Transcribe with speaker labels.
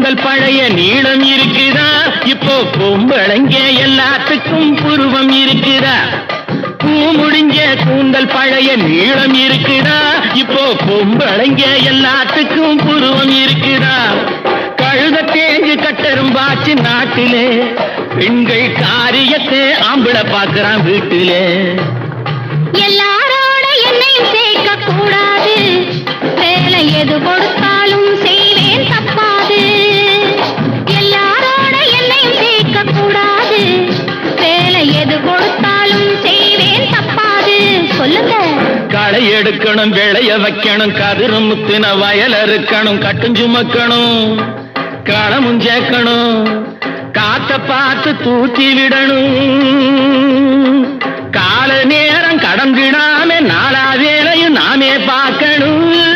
Speaker 1: கூந்தல் பழைய நீளம் இருக்குதா, இப்போ பொம்பளைங்க எல்லாத்துக்கும் புருவம் இருக்குதா. பூ முடிஞ்ச கூந்தல் பழைய நீளம் இருக்குதா, இப்போ பொம்பளைங்க எல்லாத்துக்கும் புருவம் இருக்குதா. கழுத தேஞ்சு கட்டரும்பாச்சு நாட்டிலே, பெண்கள் காரியத்தை ஆம்பளை பார்க்கறான் வீட்டிலே.
Speaker 2: எல்லாரோட என்னையும் சேர்க்க கூடாது, வேலை எது கொடுத்தாலும் செய்வேன் தப்பாது. எல்லாரோட என்னையும் சேர்க்க கூடாது, வேலை எது கொடுத்தாலும் செய்வேன் தப்பாது. சொல்லுங்க.
Speaker 1: களை எடுக்கணும், விளைய வைக்கணும், கதிரும் முத்தின வயல் அறுக்கணும், கட்டுஞ்சுமக்கணும், களமும் சேர்க்கணும், காத்த பார்த்து தூக்கி விடணும். கால நேரம் கடந்துடாம நாளா வேலையும் நாமே பார்க்கணும்.